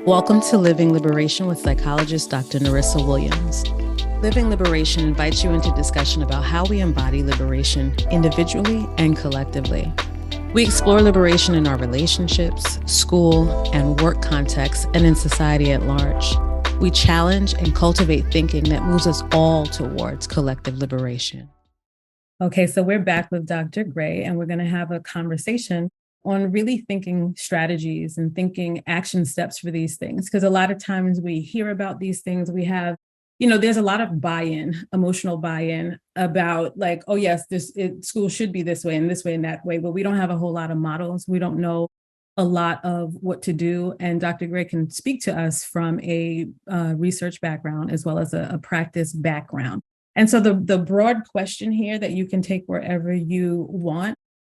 Welcome to Living Liberation with psychologist Dr. Norissa Williams. Living Liberation invites you into discussion about how we embody liberation individually and collectively. We explore liberation in our relationships, school, and work contexts, and in society at large. We challenge and cultivate thinking that moves us all towards collective liberation. Okay, so we're back with Dr. Gray, and we're going to have a conversation on really thinking strategies and thinking action steps for these things. Because a lot of times we hear about these things, we have, there's a lot of buy-in, emotional buy-in about like, oh yes, school should be this way and that way, but we don't have a whole lot of models. We don't know a lot of what to do. And Dr. Gray can speak to us from a research background as well as a practice background. And so the broad question here that you can take wherever you want,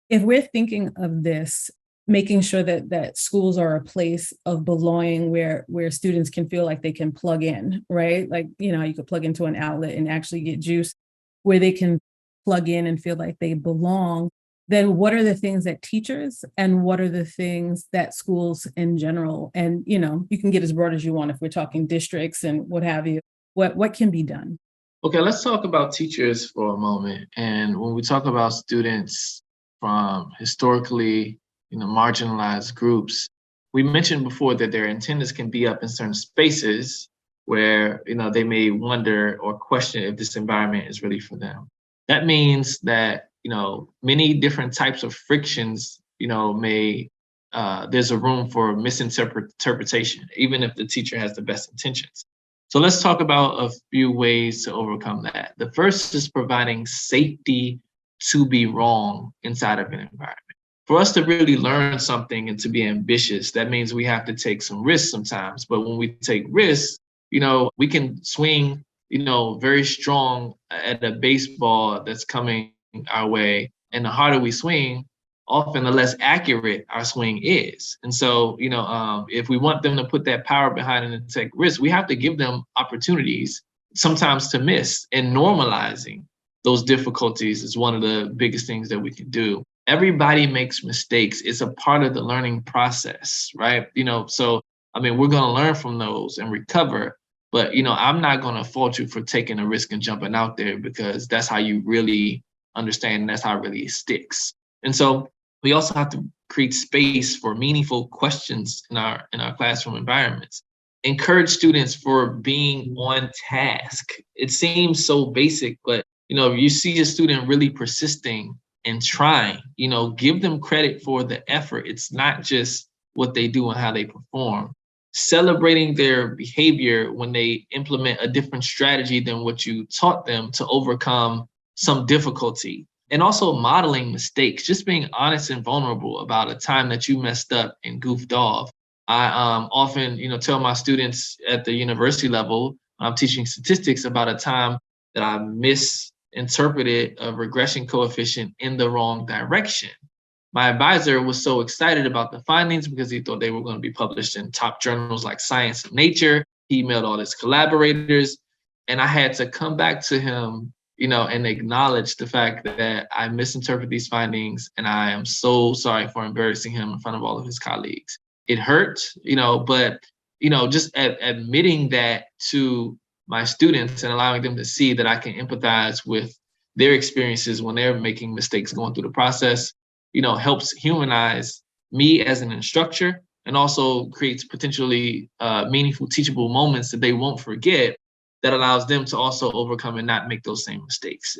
if we're thinking of this, making sure that schools are a place of belonging where students can feel like they can plug in, right? Like, you could plug into an outlet and actually get juice, where they can plug in and feel like they belong, then what are the things that teachers and what are the things that schools in general, and, you can get as broad as you want if we're talking districts and what have you, what can be done? Okay, let's talk about teachers for a moment. And when we talk about students from historically, marginalized groups, we mentioned before that their antennas can be up in certain spaces where, they may wonder or question if this environment is really for them. That means that, many different types of frictions, may, there's a room for misinterpretation, even if the teacher has the best intentions. So let's talk about a few ways to overcome that. The first is providing safety to be wrong inside of an environment. For us to really learn something and to be ambitious, that means we have to take some risks sometimes. But when we take risks, we can swing, very strong at a baseball that's coming our way. And the harder we swing, often the less accurate our swing is. And so, if we want them to put that power behind it and take risks, we have to give them opportunities sometimes to miss, and normalizing those difficulties is one of the biggest things that we can do. Everybody makes mistakes. It's a part of the learning process, right? So, we're going to learn from those and recover. But, I'm not going to fault you for taking a risk and jumping out there, because that's how you really understand, and that's how it really sticks. And so we also have to create space for meaningful questions in our classroom environments. Encourage students for being on task. It seems so basic, but if you see a student really persisting and trying, give them credit for the effort. It's not just what they do and how they perform. Celebrating their behavior when they implement a different strategy than what you taught them to overcome some difficulty. And also modeling mistakes, just being honest and vulnerable about a time that you messed up and goofed off. I often, tell my students at the university level, when I'm teaching statistics, about a time that I misinterpreted a regression coefficient in the wrong direction. My advisor was so excited about the findings because he thought they were going to be published in top journals like Science and Nature. He emailed all his collaborators, and I had to come back to him, and acknowledge the fact that I misinterpreted these findings, and I am so sorry for embarrassing him in front of all of his colleagues. It hurt, but, just admitting that to my students and allowing them to see that I can empathize with their experiences when they're making mistakes going through the process, helps humanize me as an instructor, and also creates potentially meaningful, teachable moments that they won't forget, that allows them to also overcome and not make those same mistakes.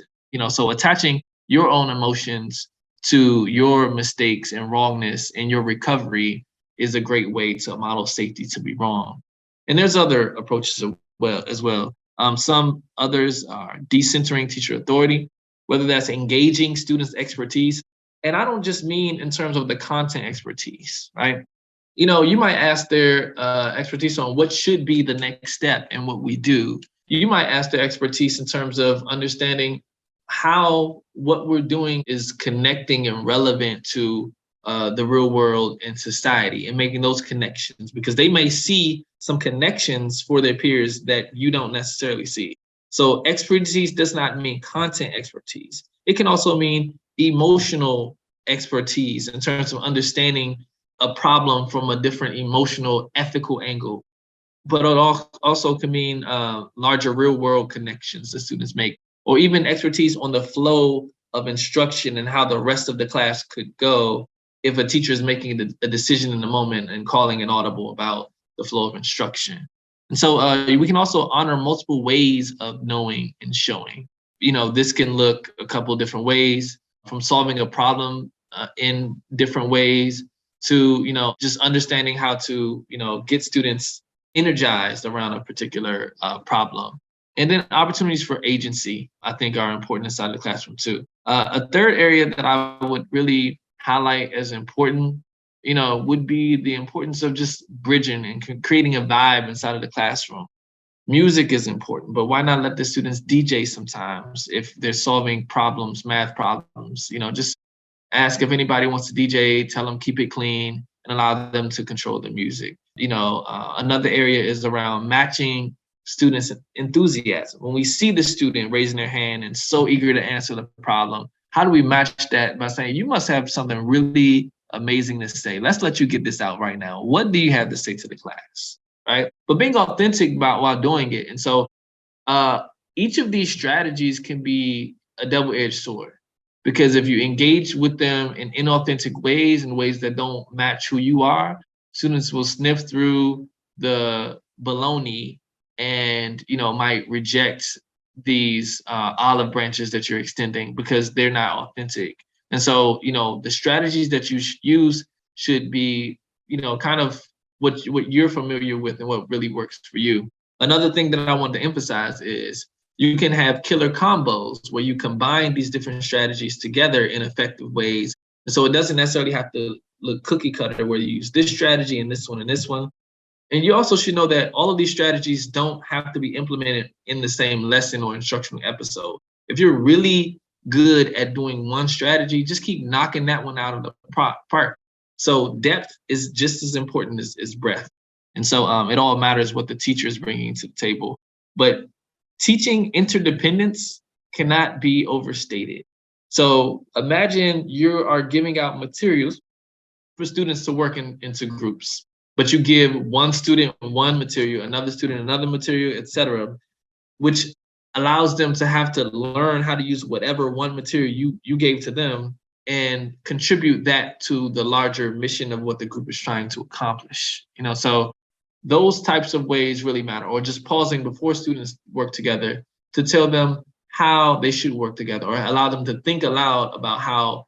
So attaching your own emotions to your mistakes and wrongness and your recovery is a great way to model safety to be wrong. And there's other approaches as well. Some others are decentering teacher authority, whether that's engaging students' expertise. And I don't just mean in terms of the content expertise, right? You might ask their expertise on what should be the next step in what we do. You might ask their expertise in terms of understanding how what we're doing is connecting and relevant to the real world and society, and making those connections, because they may see some connections for their peers that you don't necessarily see. So expertise does not mean content expertise. It can also mean emotional expertise in terms of understanding a problem from a different emotional, ethical angle. But it also can mean larger real world connections that students make, or even expertise on the flow of instruction and how the rest of the class could go if a teacher is making a decision in the moment and calling an audible about the flow of instruction. And so we can also honor multiple ways of knowing and showing. This can look a couple of different ways, from solving a problem in different ways to, just understanding how to, get students energized around a particular problem. And then opportunities for agency, I think, are important inside the classroom too. A third area that I would really highlight as important, would be the importance of just bridging and creating a vibe inside of the classroom. Music is important, but why not let the students DJ sometimes if they're solving problems, math problems? Just ask if anybody wants to DJ, tell them keep it clean, and allow them to control the music. Another area is around matching students' enthusiasm. When we see the student raising their hand and so eager to answer the problem, how do we match that by saying, you must have something really amazing to say. Let's let you get this out right now. What do you have to say to the class, right? But being authentic while doing it. And so each of these strategies can be a double-edged sword, because if you engage with them in inauthentic ways, in ways that don't match who you are, students will sniff through the baloney and might reject these olive branches that you're extending because they're not authentic. And so the strategies that you use should be kind of what you're familiar with and what really works for you. Another thing that I want to emphasize is you can have killer combos where you combine these different strategies together in effective ways. And so it doesn't necessarily have to look cookie cutter where you use this strategy and this one and this one. And you also should know that all of these strategies don't have to be implemented in the same lesson or instructional episode. If you're really good at doing one strategy, just keep knocking that one out of the park. So depth is just as important as breadth. And so it all matters what the teacher is bringing to the table. But teaching interdependence cannot be overstated. So imagine you are giving out materials for students to work into groups, but you give one student one material, another student another material, etc., which allows them to have to learn how to use whatever one material you gave to them and contribute that to the larger mission of what the group is trying to accomplish. So those types of ways really matter, or just pausing before students work together to tell them how they should work together, or allow them to think aloud about how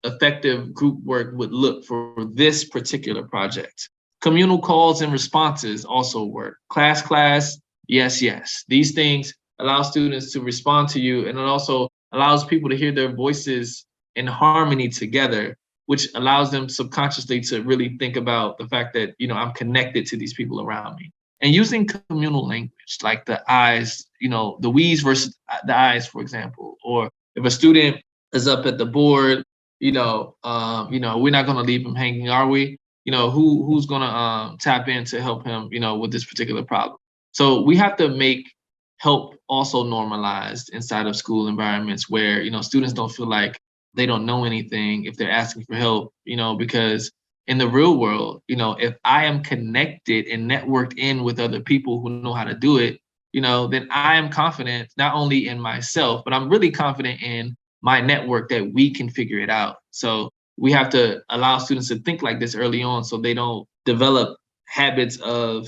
effective group work would look for this particular project. Communal calls and responses also work. Class, yes. These things allow students to respond to you, and it also allows people to hear their voices in harmony together, which allows them subconsciously to really think about the fact that, I'm connected to these people around me. And using communal language, like the I's, the we's versus the I's, for example, or if a student is up at the board, we're not going to leave him hanging, are we? Who's going to tap in to help him, with this particular problem. So we have to make help also normalized inside of school environments where, students don't feel like they don't know anything if they're asking for help, because in the real world, if I am connected and networked in with other people who know how to do it, then I am confident not only in myself, but I'm really confident in my network that we can figure it out. So we have to allow students to think like this early on so they don't develop habits of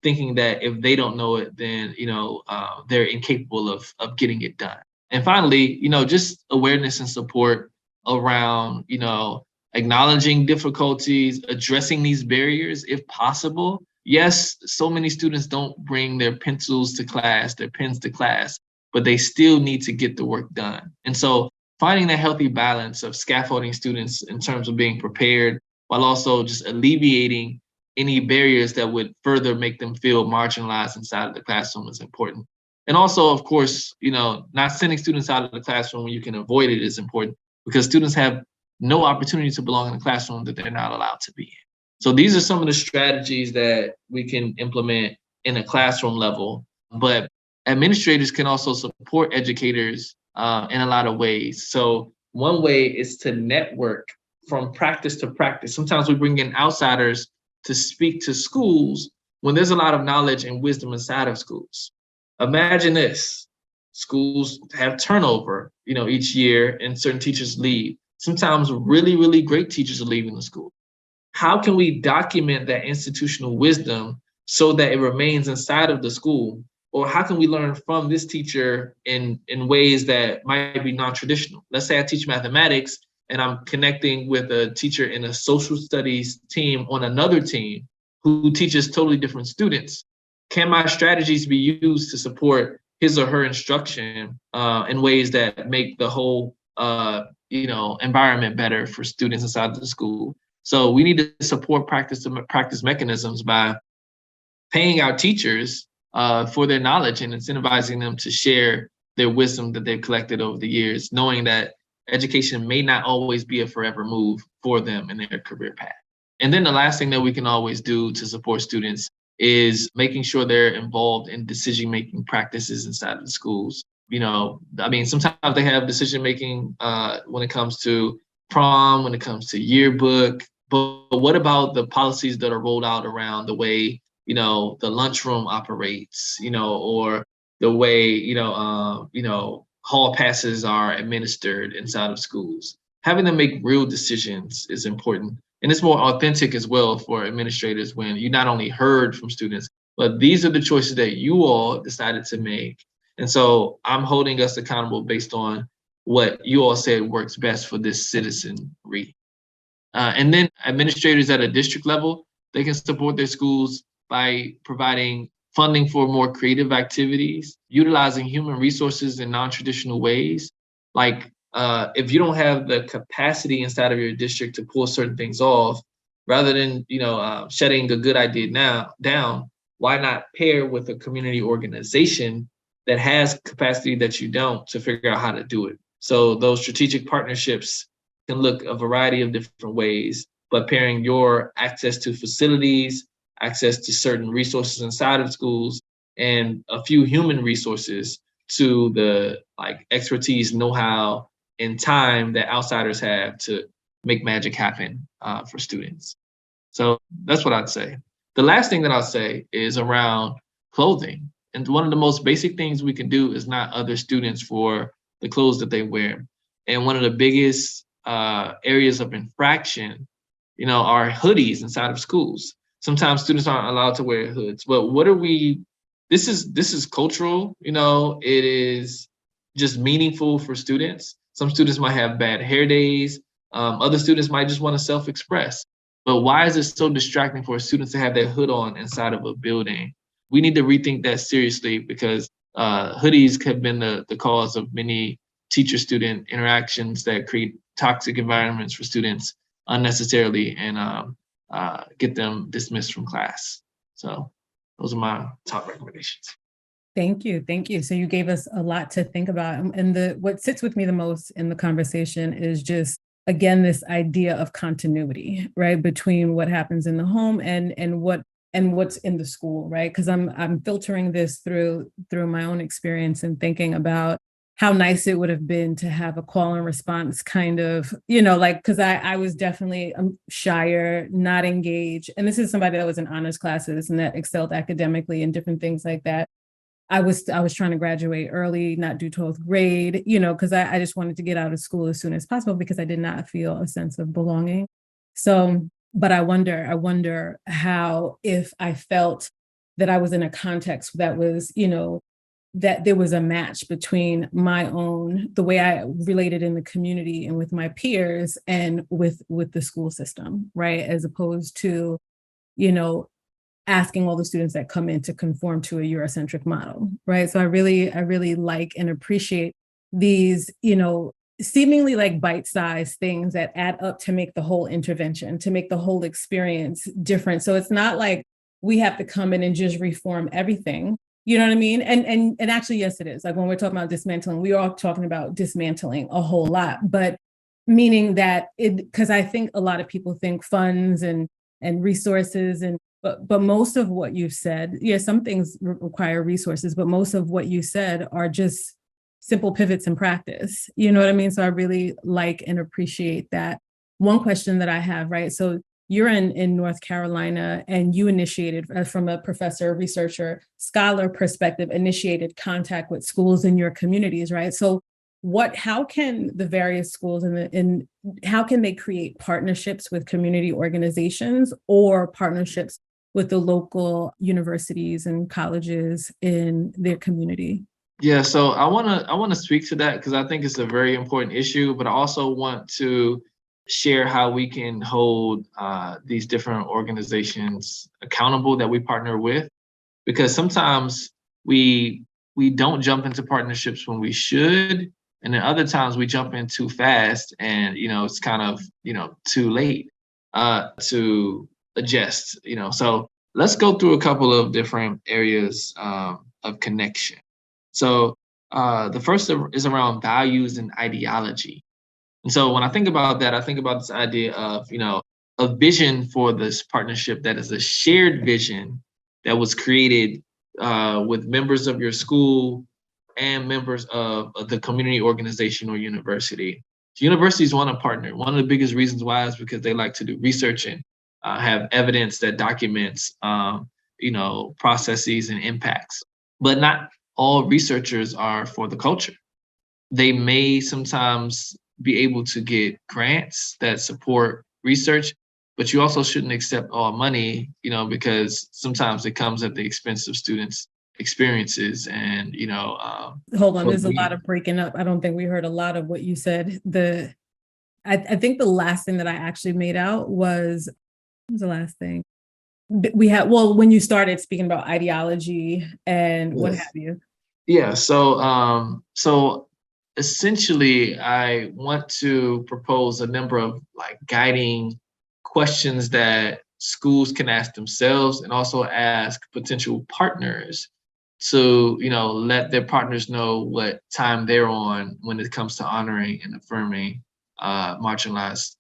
thinking that if they don't know it, then, they're incapable of getting it done. And finally, just awareness and support around, acknowledging difficulties, addressing these barriers if possible. Yes, so many students don't bring their pencils to class, their pens to class, but they still need to get the work done. And so finding that healthy balance of scaffolding students in terms of being prepared, while also just alleviating any barriers that would further make them feel marginalized inside of the classroom is important. And also, of course, not sending students out of the classroom when you can avoid it is important, because students have no opportunity to belong in a classroom that they're not allowed to be in. So these are some of the strategies that we can implement in a classroom level, but administrators can also support educators in a lot of ways. So one way is to network from practice to practice. Sometimes we bring in outsiders to speak to schools when there's a lot of knowledge and wisdom inside of schools. Imagine this. Schools have turnover, each year, and certain teachers leave. Sometimes really, really great teachers are leaving the school. How can we document that institutional wisdom so that it remains inside of the school? Or how can we learn from this teacher in ways that might be non-traditional? Let's say I teach mathematics and I'm connecting with a teacher in a social studies team on another team who teaches totally different students. Can my strategies be used to support his or her instruction in ways that make the whole environment better for students inside of the school? So we need to support practice mechanisms by paying our teachers for their knowledge and incentivizing them to share their wisdom that they've collected over the years, knowing that education may not always be a forever move for them in their career path. And then the last thing that we can always do to support students is making sure they're involved in decision-making practices inside of the schools. Sometimes they have decision-making when it comes to prom, when it comes to yearbook, but what about the policies that are rolled out around the way, the lunchroom operates, or the way, hall passes are administered inside of schools? Having them make real decisions is important. And it's more authentic as well for administrators when you not only heard from students, but these are the choices that you all decided to make. And so I'm holding us accountable based on what you all said works best for this citizenry. And then administrators at a district level, they can support their schools by providing funding for more creative activities, utilizing human resources in non-traditional ways. Like if you don't have the capacity inside of your district to pull certain things off, rather than shutting a good idea down, why not pair with a community organization that has capacity that you don't to figure out how to do it? So those strategic partnerships can look a variety of different ways, but pairing your access to facilities, access to certain resources inside of schools, and a few human resources to the expertise, know-how, and time that outsiders have to make magic happen for students. So that's what I'd say. The last thing that I'll say is around clothing. And one of the most basic things we can do is not other students for the clothes that they wear. And one of the biggest areas of infraction, are hoodies inside of schools. Sometimes students aren't allowed to wear hoods, but this is cultural, it is just meaningful for students. Some students might have bad hair days. Other students might just want to self-express. But why is it so distracting for students to have their hood on inside of a building? We need to rethink that seriously because hoodies have been the cause of many teacher-student interactions that create toxic environments for students unnecessarily and get them dismissed from class. So those are my top recommendations. Thank you. So you gave us a lot to think about. And what sits with me the most in the conversation is just, again, this idea of continuity, right? Between what happens in the home and what's in the school, right? Because I'm filtering this through my own experience and thinking about how nice it would have been to have a call and response kind of, because I was definitely shyer, not engaged. And this is somebody that was in honors classes and that excelled academically and different things like that. I was trying to graduate early, not do 12th grade, because I just wanted to get out of school as soon as possible because I did not feel a sense of belonging. So, but I wonder how, if I felt that I was in a context that was, that there was a match between the way I related in the community and with my peers and with the school system, right? As opposed to, asking all the students that come in to conform to a Eurocentric model, right? So I really like and appreciate these, seemingly like bite-sized things that add up to make the whole intervention, to make the whole experience different. So it's not like we have to come in and just reform everything. You know what I mean? And actually, yes, it is. Like when we're talking about dismantling, we are talking about dismantling a whole lot, but meaning that because I think a lot of people think funds and resources but most of what you've said, some things require resources, but most of what you said are just simple pivots in practice. You know what I mean? So I really like and appreciate that one question that I have, right? So you're in North Carolina, and you initiated, from a professor, researcher, scholar perspective, initiated contact with schools in your communities, right? So how can the various schools how can they create partnerships with community organizations or partnerships with the local universities and colleges in their community? Yeah, so I wanna speak to that because I think it's a very important issue, but I also want to share how we can hold these different organizations accountable that we partner with, because sometimes we we don't jump into partnerships when we should, and then other times we jump in too fast, and it's kind of too late to adjust. So let's go through a couple of different areas of connection. So the first is around values and ideology. And so when I think about that, I think about this idea of, a vision for this partnership that is a shared vision that was created with members of your school and members of the community organization or university. Universities want to partner. One of the biggest reasons why is because they like to do research and have evidence that documents, processes and impacts. But not all researchers are for the culture. They may sometimes be able to get grants that support research, but you also shouldn't accept all money, because sometimes it comes at the expense of students' experiences and, Hold on, for there's a lot me. of breaking up. I don't think we heard a lot of what you said. I think the last thing that I actually made out was, what was the last thing? We had, well, when you started speaking about ideology and what have Yes. you. Yeah. So essentially, I want to propose a number of like guiding questions that schools can ask themselves and also ask potential partners to, let their partners know what time they're on when it comes to honoring and affirming marginalized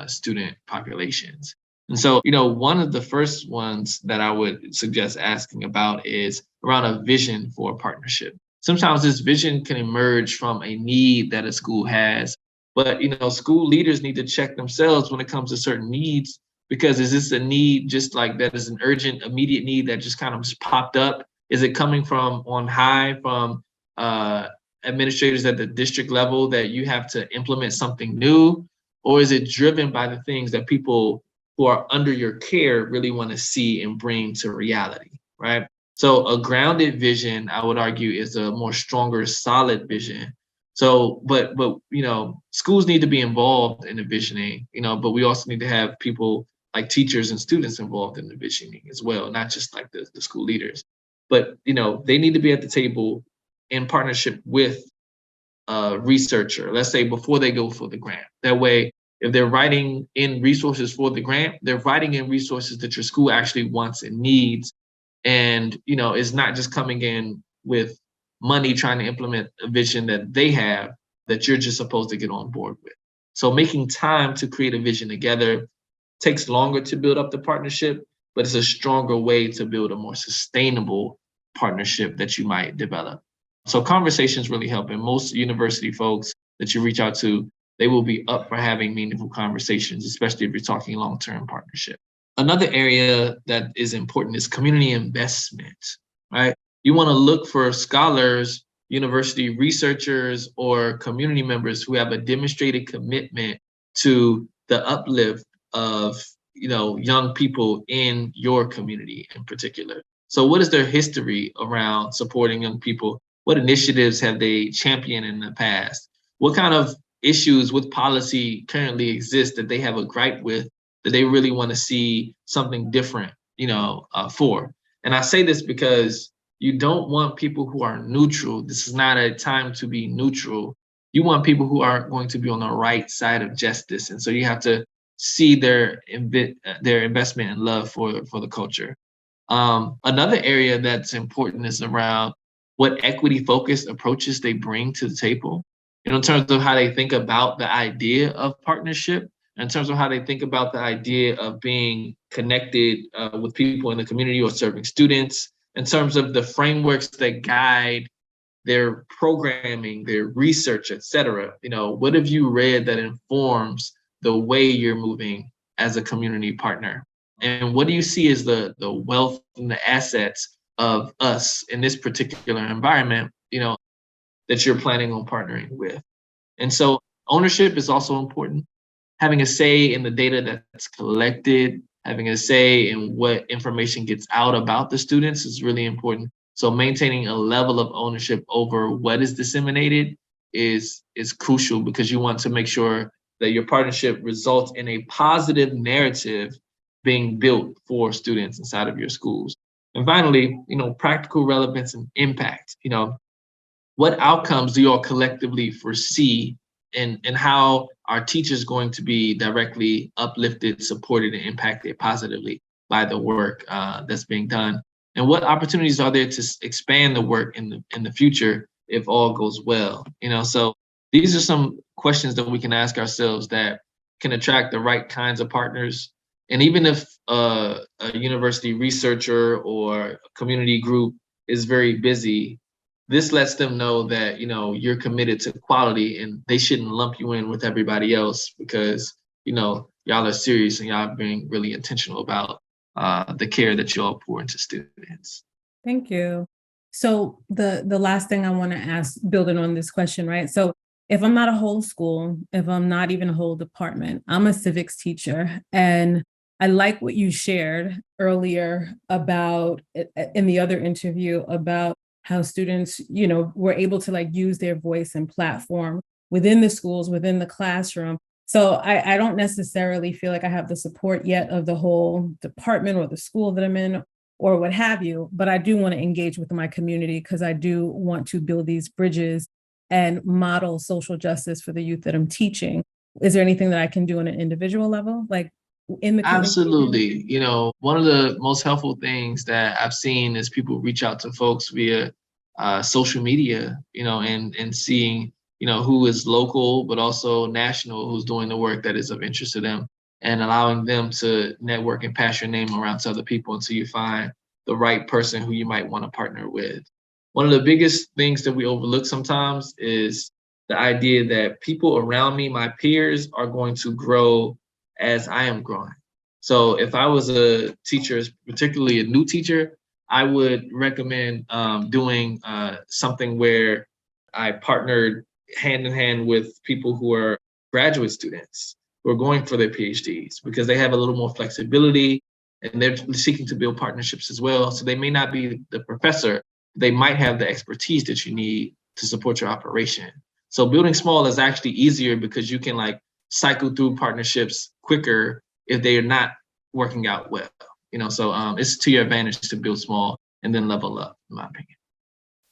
student populations. And so, one of the first ones that I would suggest asking about is around a vision for a partnership. Sometimes this vision can emerge from a need that a school has, but school leaders need to check themselves when it comes to certain needs, because is this a need just like that is an urgent, immediate need that just kind of just popped up? Is it coming from on high from administrators at the district level that you have to implement something new? Or is it driven by the things that people who are under your care really want to see and bring to reality, right? So a grounded vision, I would argue, is a more stronger, solid vision. So, but schools need to be involved in the visioning, but we also need to have people like teachers and students involved in the visioning as well, not just like the school leaders. But they need to be at the table in partnership with a researcher, let's say before they go for the grant. That way, if they're writing in resources for the grant, they're writing in resources that your school actually wants and needs, and is not just coming in with money trying to implement a vision that they have that you're just supposed to get on board with. So making time to create a vision together takes longer to build up the partnership, but it's a stronger way to build a more sustainable partnership that you might develop. So conversations really help, and most university folks that you reach out to, they will be up for having meaningful conversations, especially if you're talking long-term partnership. Another area that is important is community investment, right? You want to look for scholars, university researchers, or community members who have a demonstrated commitment to the uplift of young people in your community in particular. So what is their history around supporting young people? What initiatives have they championed in the past? What kind of issues with policy currently exist that they have a gripe with, that they really want to see something different, for? And I say this because you don't want people who are neutral. This is not a time to be neutral. You want people who are going to be on the right side of justice. And so you have to see their investment and love for the culture. Another area that's important is around what equity-focused approaches they bring to the table, in terms of how they think about the idea of partnership, in terms of how they think about the idea of being connected with people in the community or serving students, in terms of the frameworks that guide their programming, their research, et cetera. What have you read that informs the way you're moving as a community partner. And what do you see as the wealth and the assets of us in this particular environment, that you're planning on partnering with? And so ownership is also important. Having a say in the data that's collected, having a say in what information gets out about the students is really important. So maintaining a level of ownership over what is disseminated is crucial, because you want to make sure that your partnership results in a positive narrative being built for students inside of your schools. And finally, practical relevance and impact. What outcomes do you all collectively foresee, and how are teachers going to be directly uplifted, supported, and impacted positively by the work that's being done? And what opportunities are there to expand the work in the future if all goes well? So these are some questions that we can ask ourselves that can attract the right kinds of partners. And even if a university researcher or a community group is very busy, this lets them know that you're committed to quality, and they shouldn't lump you in with everybody else, because y'all are serious and y'all are being really intentional about the care that you all pour into students. Thank you. So the last thing I want to ask, building on this question, right? So if I'm not a whole school, if I'm not even a whole department, I'm a civics teacher. And I like what you shared earlier about, in the other interview, about how students, were able to use their voice and platform within the schools, within the classroom. So I don't necessarily feel like I have the support yet of the whole department or the school that I'm in or what have you, but I do want to engage with my community, because I do want to build these bridges and model social justice for the youth that I'm teaching. Is there anything that I can do on an individual level, in the community? Absolutely. One of the most helpful things that I've seen is people reach out to folks via social media, and seeing, who is local, but also national, who's doing the work that is of interest to them, and allowing them to network and pass your name around to other people until you find the right person who you might want to partner with. One of the biggest things that we overlook sometimes is the idea that people around me, my peers, are going to grow as I am growing. So if I was a teacher, particularly a new teacher, I would recommend doing something where I partnered hand in hand with people who are graduate students who are going for their PhDs, because they have a little more flexibility and they're seeking to build partnerships as well. So they may not be the professor, they might have the expertise that you need to support your operation. So building small is actually easier, because you can cycle through partnerships quicker if they are not working out well. So it's to your advantage to build small and then level up, in my opinion.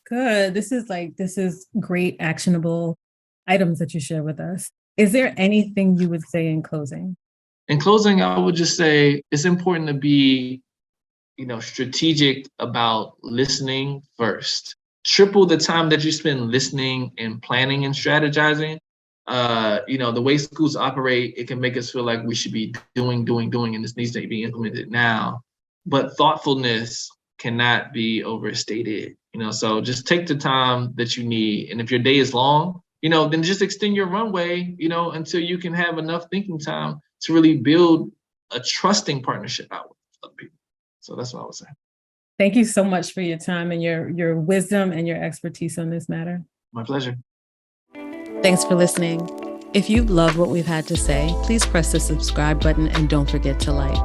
Good. This is great actionable items that you share with us. Is there anything you would say in closing? In closing, I would just say it's important to be, strategic about listening first. Triple the time that you spend listening and planning and strategizing. The way schools operate, it can make us feel like we should be doing, and this needs to be implemented now. But thoughtfulness cannot be overstated. So just take the time that you need. And if your day is long, then just extend your runway, until you can have enough thinking time to really build a trusting partnership out with other people. So that's what I would say. Thank you so much for your time and your wisdom and your expertise on this matter. My pleasure. Thanks for listening. If you've loved what we've had to say, please press the subscribe button and don't forget to like.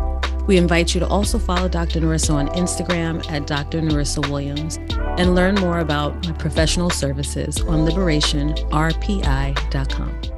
We invite you to also follow Dr. Norissa on Instagram at Dr. Norissa Williams and learn more about my professional services on liberationrpi.com.